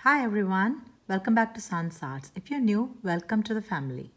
Hi everyone, welcome back to Sun's Arts. If you're new, welcome to the family.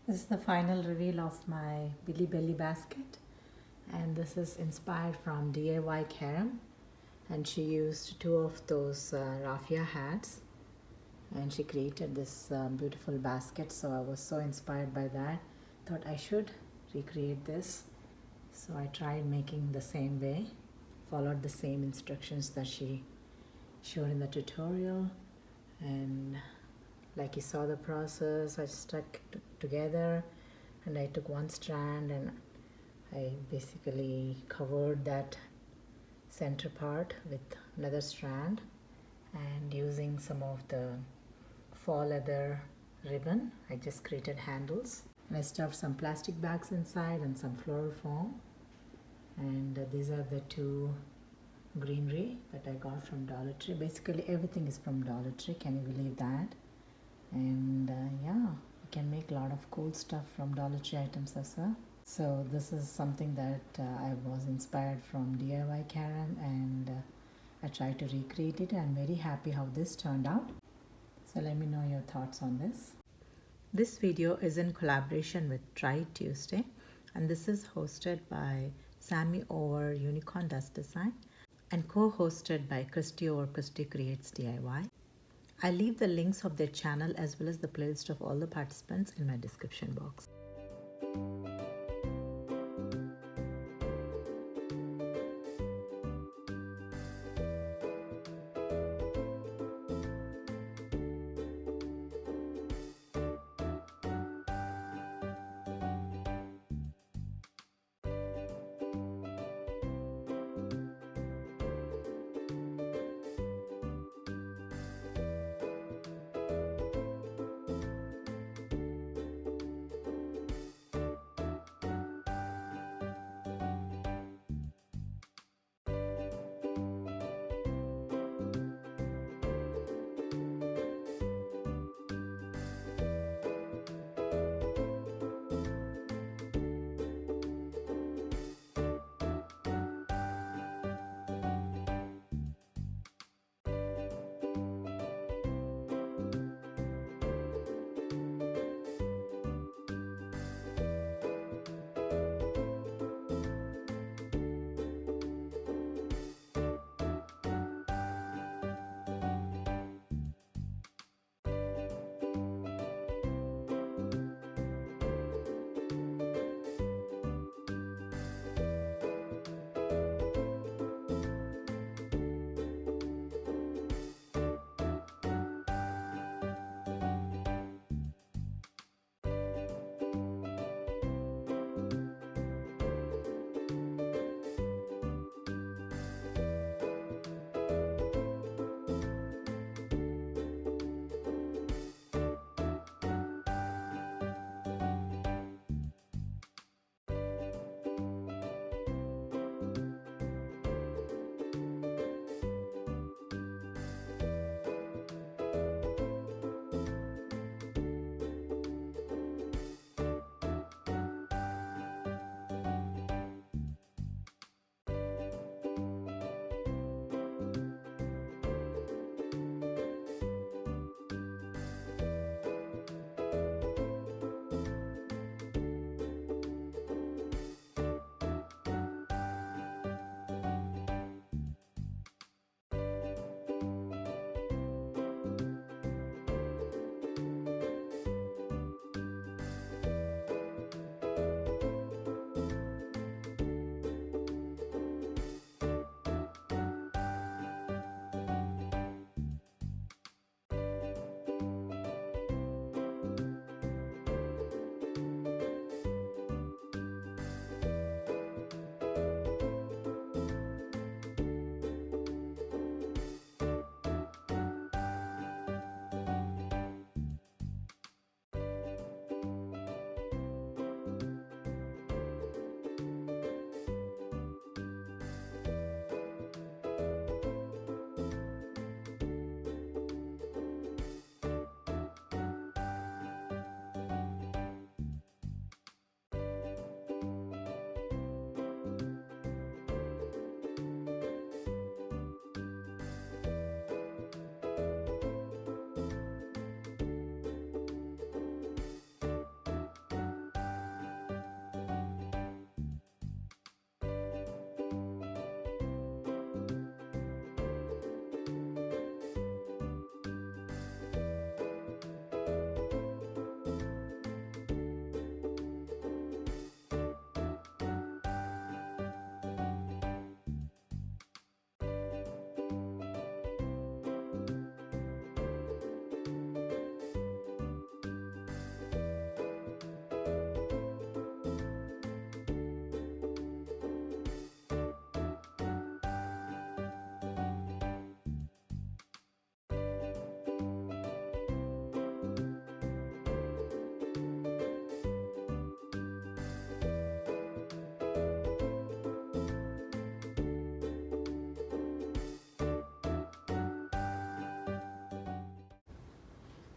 This is the final reveal of my Billi belly basket, and this is inspired from DIY Karem, and she used two of those raffia hats and she created this beautiful basket. So I was so inspired by that, thought I should recreate this. So I tried making the same way, followed the same instructions that she showed in the tutorial, and like you saw the process, I stuck together and I took one strand and I basically covered that center part with another strand, and using some of the faux leather ribbon I just created handles, and I stuffed some plastic bags inside and some floral foam, and these are the two greenery that I got from Dollar Tree. Basically everything is from Dollar Tree, can you believe that? And yeah, you can make a lot of cool stuff from Dollar Tree items as well. So this is something that I was inspired from DIY Karem, and I tried to recreate it. I'm very happy how this turned out. So let me know your thoughts on this. This video is in collaboration with Try Tuesday, and this is hosted by Samie over Unicorn Dust Design. and co-hosted by Christi or Christi Creates DIY. I'll leave the links of their channel as well as the playlist of all the participants in my description box.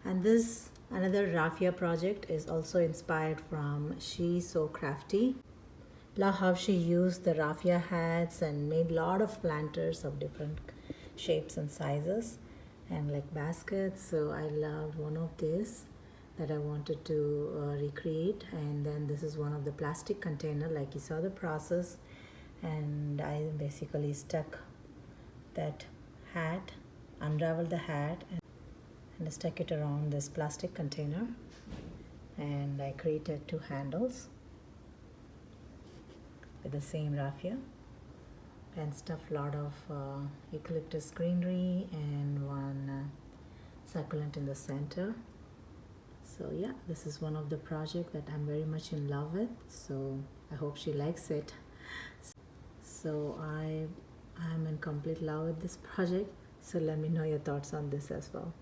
And this another raffia project is also inspired from She's So Crafty. Love how she used the raffia hats and made a lot of planters of different shapes and sizes and like baskets. So I loved one of these that I wanted to recreate, and then this is one of the plastic container, like you saw the process, and I basically stuck that hat, unraveled the hat, and stuck it around this plastic container, and I created 2 handles with the same raffia and stuffed a lot of eucalyptus greenery and one succulent in the center. So yeah, this is one of the projects that I'm very much in love with, so I hope she likes it. So I'm in complete love with this project, so let me know your thoughts on this as well.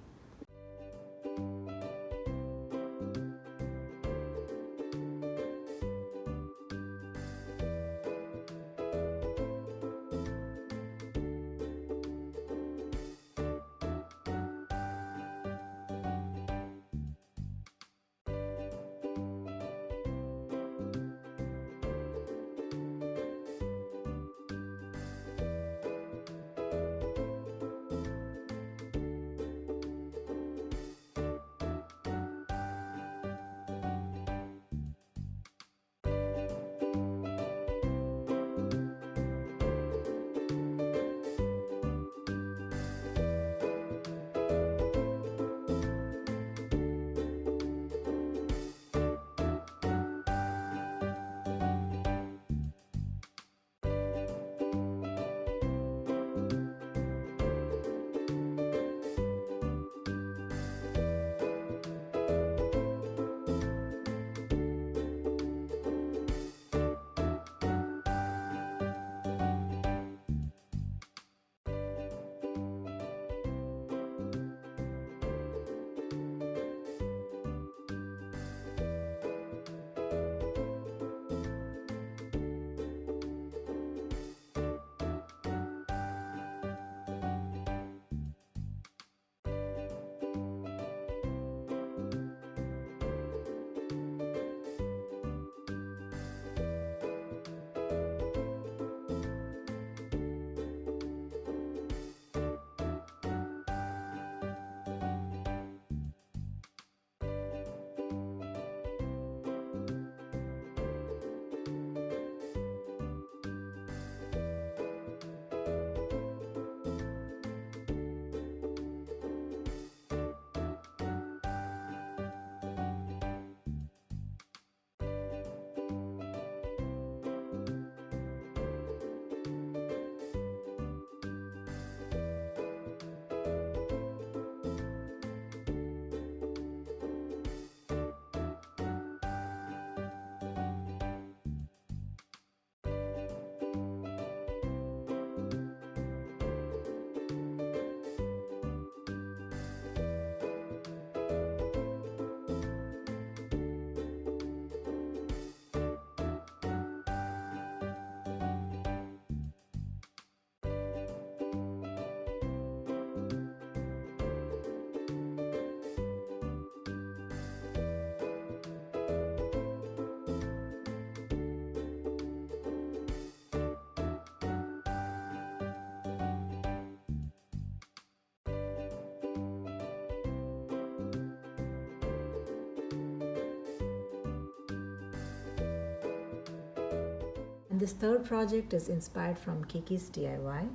And this third project is inspired from Kiki's DIY,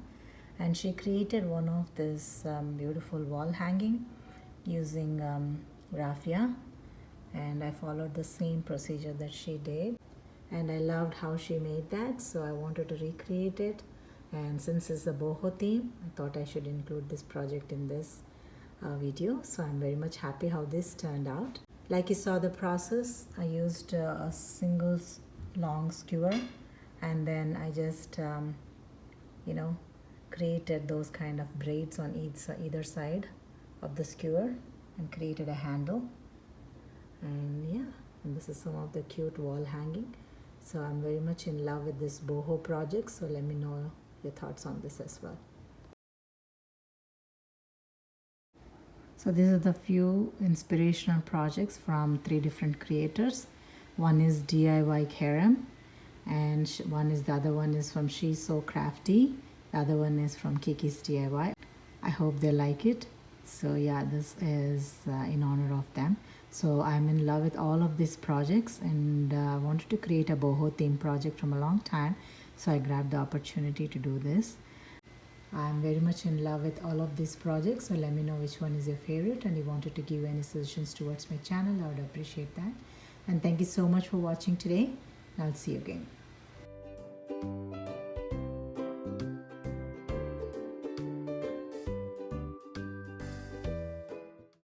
and she created one of this beautiful wall hanging using raffia, and I followed the same procedure that she did, and I loved how she made that, so I wanted to recreate it. And since it's a boho theme, I thought I should include this project in this video. So I'm very much happy how this turned out. Like you saw the process, I used a single long skewer, and then I just created those kind of braids on either side of the skewer and created a handle. And yeah, and this is some of the cute wall hanging. So I'm very much in love with this boho project, so let me know your thoughts on this as well. So these are the few inspirational projects from 3 different creators. One is DIY Karem, and the other one is from She's So Crafty. The other one is from Kiki's DIY. I hope they like it. So yeah, this is in honor of them. So I'm in love with all of these projects, and I wanted to create a boho theme project from a long time. So I grabbed the opportunity to do this. I'm very much in love with all of these projects, so let me know which one is your favorite, and you wanted to give any suggestions towards my channel. I would appreciate that. And thank you so much for watching today. I'll see you again.